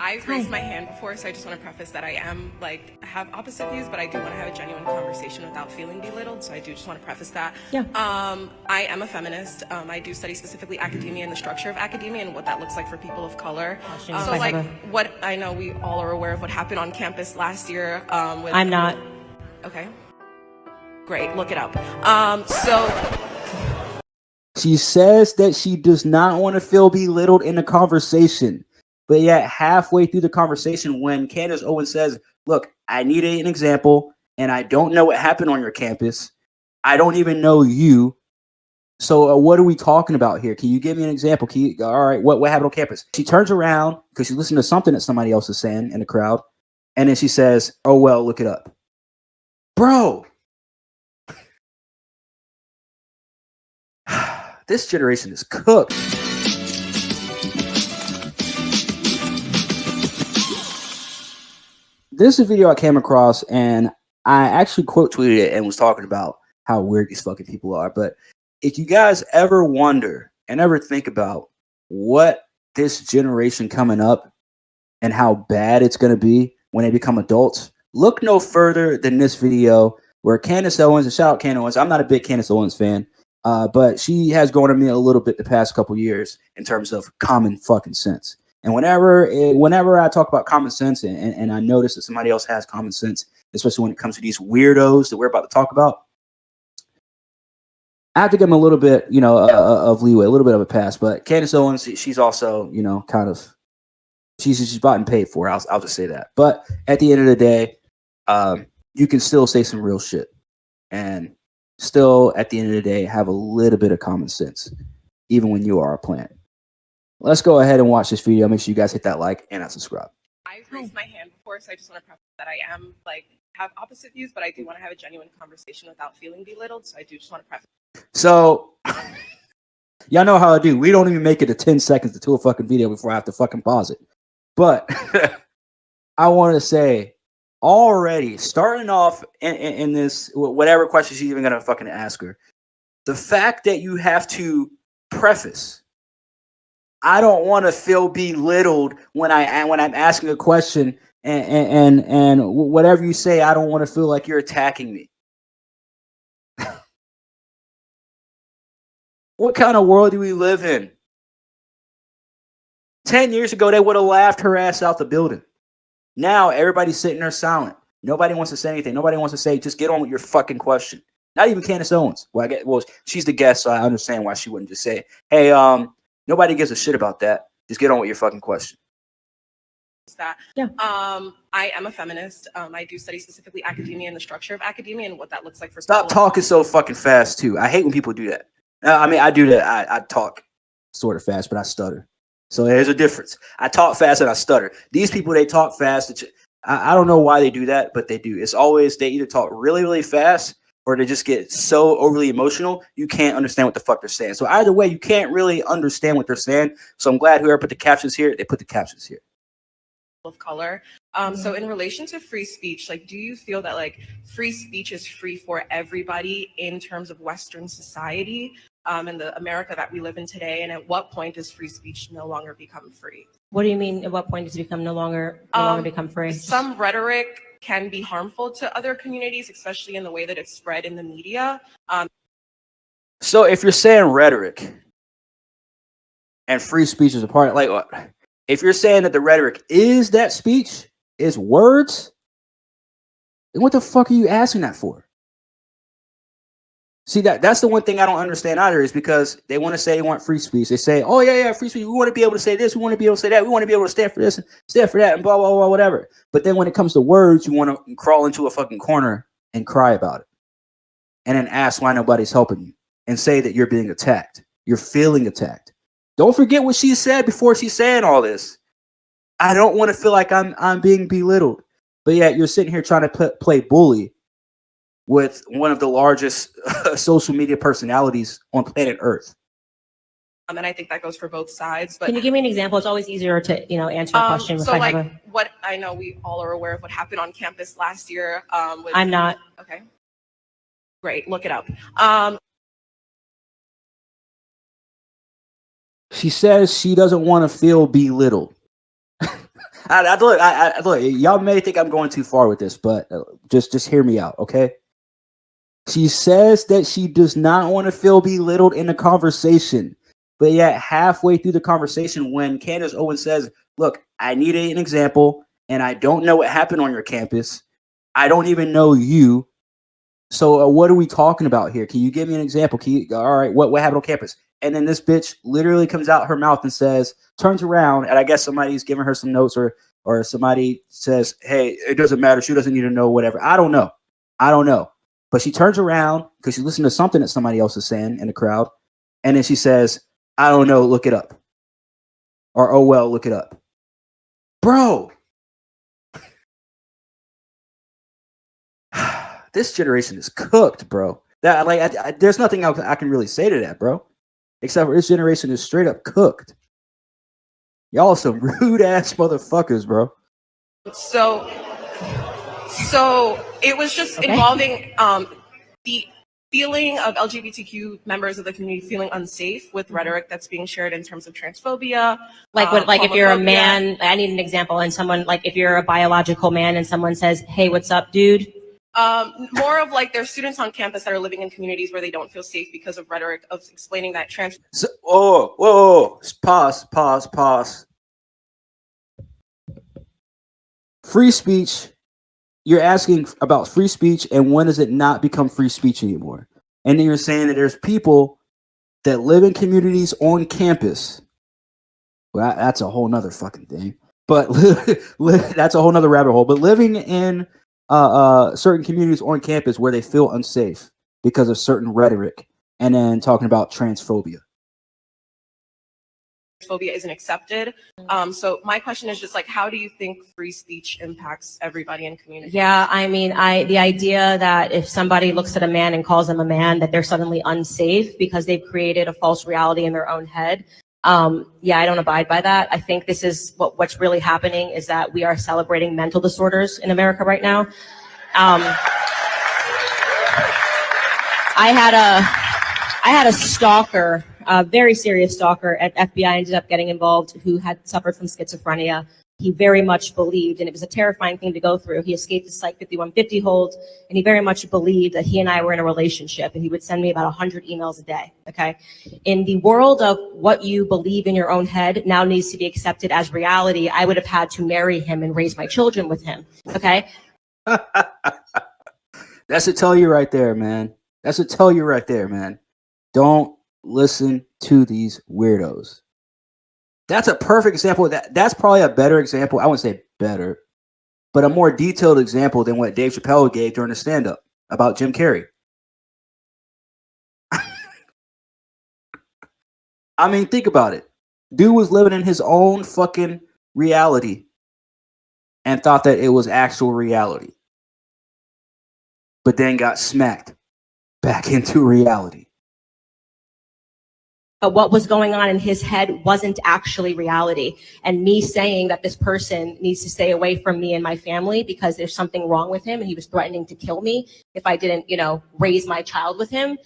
I've raised my hand before, so I just want to preface that I have opposite views, but I do want to have a genuine conversation without feeling belittled. So I do just want to preface that. Yeah. I am a feminist. I do study specifically academia and the structure of academia and what that looks like for people of color. What I know we all are aware of what happened on campus last year. I'm not. Okay. Great. Look it up. She says that she does not want to feel belittled in the conversation. But yet halfway through the conversation, when Candace Owens says, look, I need an example, and I don't know what happened on your campus. I don't even know you. So what are we talking about here? Can you give me an example? All right, what happened on campus? She turns around because she listened to something that somebody else is saying in the crowd. And then she says, oh, well, look it up. Bro. This generation is cooked. This is a video I came across, and I actually quote tweeted it and was talking about how weird these fucking people are. But if you guys ever wonder and ever think about what this generation coming up and how bad it's going to be when they become adults, look no further than this video where Candace Owens, and shout out Candace Owens, I'm not a big Candace Owens fan, but she has grown on me a little bit the past couple years in terms of common fucking sense. And whenever I talk about common sense and I notice that somebody else has common sense, especially when it comes to these weirdos that we're about to talk about, I have to give them a little bit, of leeway, a little bit of a pass. But Candace Owens, she's also, kind of, she's bought and paid for. I'll just say that. But at the end of the day, you can still say some real shit and still, at the end of the day, have a little bit of common sense, even when you are a plant. Let's go ahead and watch this video. Make sure you guys hit that like and subscribe. I've raised my hand before, so I just want to preface that I am have opposite views, but I do want to have a genuine conversation without feeling belittled. So I do just want to preface. So y'all know how I do. We don't even make it to 10 seconds to a fucking video before I have to fucking pause it. But I want to say already, starting off in this, whatever question she's even going to fucking ask her, the fact that you have to preface, I don't want to feel belittled when I'm asking a question and whatever you say, I don't want to feel like you're attacking me. What kind of world do we live in? 10 years ago, they would have laughed her ass out the building. Now everybody's sitting there silent. Nobody wants to say anything. Nobody wants to say, just get on with your fucking question. Not even Candace Owens. Well, she's the guest, so I understand why she wouldn't just say, hey, nobody gives a shit about that. Just get on with your fucking question. Yeah. I am a feminist. I do study specifically academia and the structure of academia and what that looks like for Stop talking so fucking fast, too. I hate when people do that. I do that. I talk sort of fast, but I stutter. So there's a difference. I talk fast and I stutter. These people, they talk fast. I don't know why they do that, but they do. It's always they either talk really, really fast or they just get so overly emotional, you can't understand what the fuck they're saying. So either way, you can't really understand what they're saying. So I'm glad whoever put the captions here, they put the captions here. Of color. So in relation to free speech, do you feel that free speech is free for everybody in terms of Western society and the America that we live in today? And at what point does free speech no longer become free? What do you mean? At what point does it become no longer become free? Some rhetoric can be harmful to other communities, especially in the way that it's spread in the media. So if you're saying rhetoric and free speech is a part, if you're saying that the rhetoric is that speech, is words, then what the fuck are you asking that for? See, that's the one thing I don't understand either, is because they want to say they want free speech. They say, oh, yeah, free speech. We want to be able to say this. We want to be able to say that. We want to be able to stand for this and stand for that and blah, blah, blah, whatever. But then when it comes to words, you want to crawl into a fucking corner and cry about it. And then ask why nobody's helping you and say that you're being attacked. You're feeling attacked. Don't forget what she said before she's saying all this. I don't want to feel like I'm being belittled. But yet you're sitting here trying to play bully with one of the largest social media personalities on planet Earth. And I think that goes for both sides. But can you give me an example? It's always easier to answer a question. What I know we all are aware of what happened on campus last year. I'm not. Okay. Great. Look it up. She says she doesn't want to feel belittled. Look, y'all may think I'm going too far with this, but just hear me out, okay? She says that she does not want to feel belittled in the conversation, but yet halfway through the conversation, when Candace Owens says, "Look, I need an example, and I don't know what happened on your campus. I don't even know you. So what are we talking about here? Can you give me an example? All right, what happened on campus?" And then this bitch literally comes out her mouth and says, turns around, and I guess somebody's giving her some notes, or somebody says, "Hey, it doesn't matter. She doesn't need to know whatever." I don't know. But she turns around because she listened to something that somebody else is saying in the crowd, and then she says, "I don't know. Look it up." Or, "Oh well, look it up." Bro, this generation is cooked, bro. That there's nothing else I can really say to that, bro. Except for this generation is straight up cooked. Y'all are some rude ass motherfuckers, bro. So it was just involving the feeling of LGBTQ members of the community feeling unsafe with rhetoric that's being shared in terms of transphobia. Like if you're a man, I need an example, and someone, like if you're a biological man and someone says, "Hey, what's up, dude?" More of like there's students on campus that are living in communities where they don't feel safe because of rhetoric of explaining that trans. So, whoa, pause. Free speech. You're asking about free speech, and when does it not become free speech anymore? And then you're saying that there's people that live in communities on campus. Well, that's a whole nother fucking thing. But that's a whole nother rabbit hole. But living in certain communities on campus where they feel unsafe because of certain rhetoric, and then talking about transphobia. Phobia isn't accepted. So my question is just like, how do you think free speech impacts everybody in community? Yeah, I mean, the idea that if somebody looks at a man and calls him a man, that they're suddenly unsafe because they've created a false reality in their own head. Yeah, I don't abide by that. I think this is what's really happening is that we are celebrating mental disorders in America right now. I had a stalker, a very serious stalker at FBI, ended up getting involved, who had suffered from schizophrenia. He very much believed, and it was a terrifying thing to go through. He escaped the Psych 5150 hold, and he very much believed that he and I were in a relationship, and he would send me about 100 emails a day, okay? In the world of what you believe in your own head now needs to be accepted as reality, I would have had to marry him and raise my children with him, okay? That's a tell you right there, man. Don't listen to these weirdos. That's a perfect example of that. That's probably a better example. I wouldn't say better, but a more detailed example than what Dave Chappelle gave during the stand-up about Jim Carrey. I mean, think about it. Dude was living in his own fucking reality and thought that it was actual reality, but then got smacked back into reality. But what was going on in his head wasn't actually reality. And me saying that this person needs to stay away from me and my family because there's something wrong with him and he was threatening to kill me if I didn't, raise my child with him,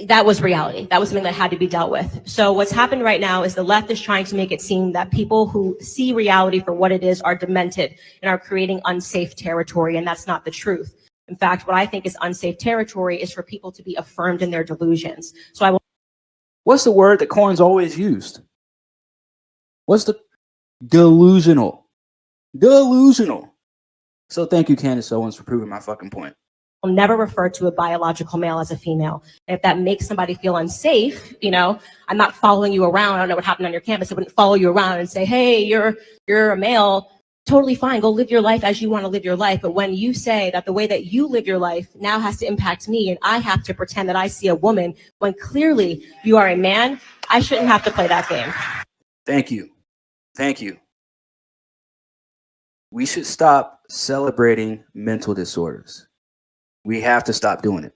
that was reality. That was something that had to be dealt with. So what's happened right now is the left is trying to make it seem that people who see reality for what it is are demented and are creating unsafe territory, and that's not the truth. In fact, what I think is unsafe territory is for people to be affirmed in their delusions. So I will. What's the word that Corn's always used? What's the delusional? Delusional. So thank you, Candace Owens, for proving my fucking point. Will never refer to a biological male as a female. And if that makes somebody feel unsafe, I'm not following you around. I don't know what happened on your campus. I wouldn't follow you around and say, "Hey, you're a male." Totally fine. Go live your life as you want to live your life. But when you say that the way that you live your life now has to impact me and I have to pretend that I see a woman when clearly you are a man, I shouldn't have to play that game. Thank you. We should stop celebrating mental disorders. We have to stop doing it.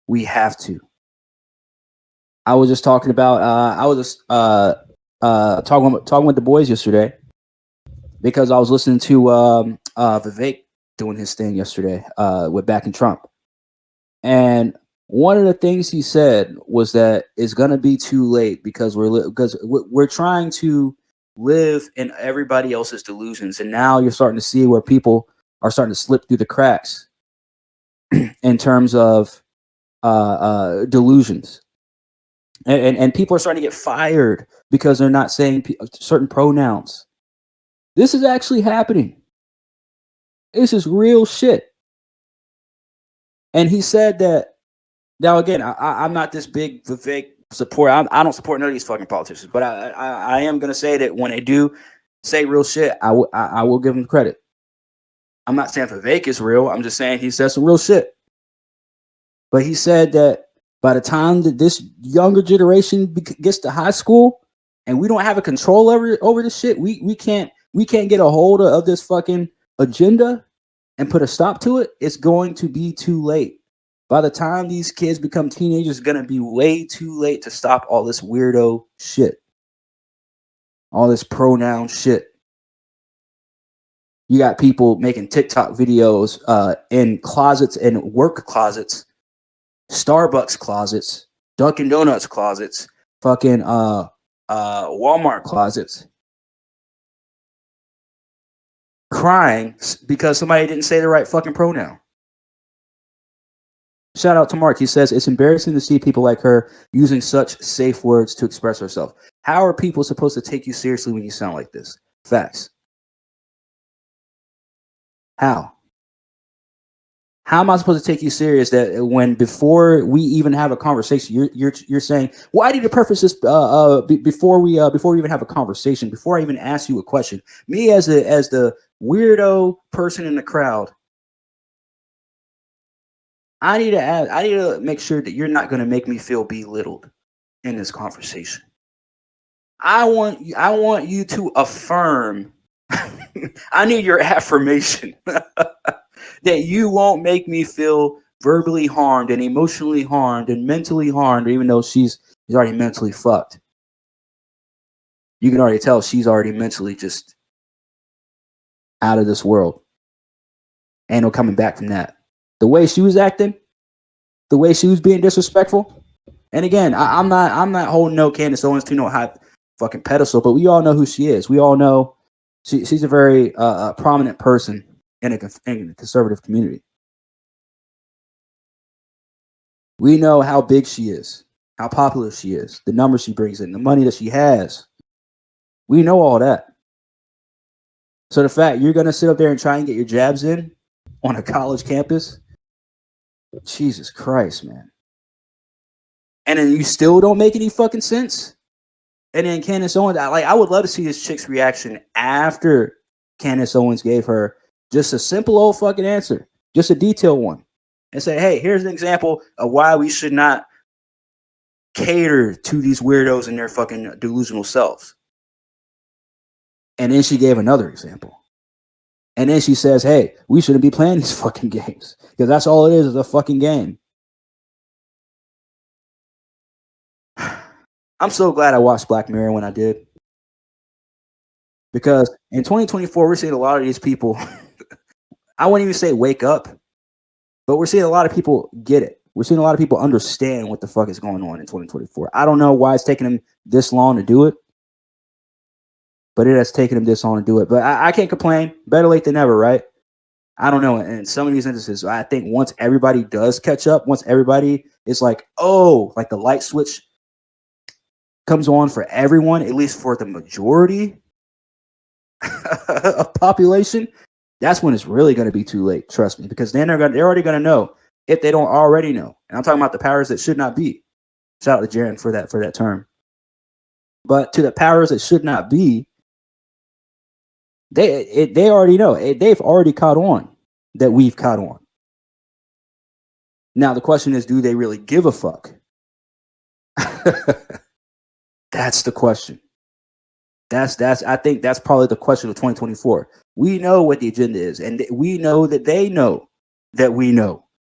We have to. I was just talking about, talking with the boys yesterday because I was listening to Vivek doing his thing yesterday with backing Trump. And one of the things he said was that it's going to be too late because we're trying to live in everybody else's delusions. And now you're starting to see where people are starting to slip through the cracks in terms of delusions. And people are starting to get fired because they're not saying certain pronouns. This is actually happening. This is real shit. And he said that, now again, I'm not this big Vivek supporter. I don't support none of these fucking politicians, but I am going to say that when they do say real shit, I will give them credit. I'm not saying Vivek is real. I'm just saying he said some real shit. But he said that by the time that this younger generation gets to high school and we don't have a control over this shit, we can't get a hold of this fucking agenda and put a stop to it, it's going to be too late. By the time these kids become teenagers, it's going to be way too late to stop all this weirdo shit. All this pronoun shit. You got people making TikTok videos in closets, in work closets, Starbucks closets, Dunkin' Donuts closets, fucking Walmart closets, crying because somebody didn't say the right fucking pronoun. Shout out to Mark. He says, it's embarrassing to see people like her using such safe words to express herself. How are people supposed to take you seriously when you sound like this? Facts. How? How am I supposed to take you serious that when before we even have a conversation, you're saying, well, I need to preface this before we even have a conversation, before I even ask you a question. Me as the weirdo person in the crowd, I need to make sure that you're not going to make me feel belittled in this conversation. I want you to affirm. I need your affirmation that you won't make me feel verbally harmed and emotionally harmed and mentally harmed, even though she's already mentally fucked. You can already tell she's already mentally just out of this world. Ain't no coming back from that. The way she was acting, the way she was being disrespectful. And again, I'm not holding no Candace Owens to no high fucking pedestal, but we all know who she is. We all know she's a very prominent person in a conservative community. We know how big she is, how popular she is, the numbers she brings in, the money that she has. We know all that. So the fact you're going to sit up there and try and get your jabs in on a college campus, Jesus Christ, man. And then you still don't make any fucking sense. And then Candace Owens, I would love to see this chick's reaction after Candace Owens gave her just a simple old fucking answer, just a detailed one, and say, hey, here's an example of why we should not cater to these weirdos and their fucking delusional selves. And then she gave another example. And then she says, hey, we shouldn't be playing these fucking games because that's all it is a fucking game. I'm so glad I watched Black Mirror when I did. Because in 2024, we're seeing a lot of these people, I wouldn't even say wake up, but we're seeing a lot of people get it. We're seeing a lot of people understand what the fuck is going on in 2024. I don't know why it's taking them this long to do it, but it has taken them this long to do it. But I can't complain. Better late than never, right? I don't know. In some of these instances, I think once everybody does catch up, once everybody is like, oh, like the light switch comes on for everyone, at least for the majority of population, that's when it's really going to be too late. Trust me, because then they're already going to know if they don't already know. And I'm talking about the powers that should not be. Shout out to Jaren for that term. But to the powers that should not be, they already know. They've already caught on that we've caught on. Now the question is, do they really give a fuck? That's the question. I think that's probably the question of 2024. We know what the agenda is, and we know that they know that we know.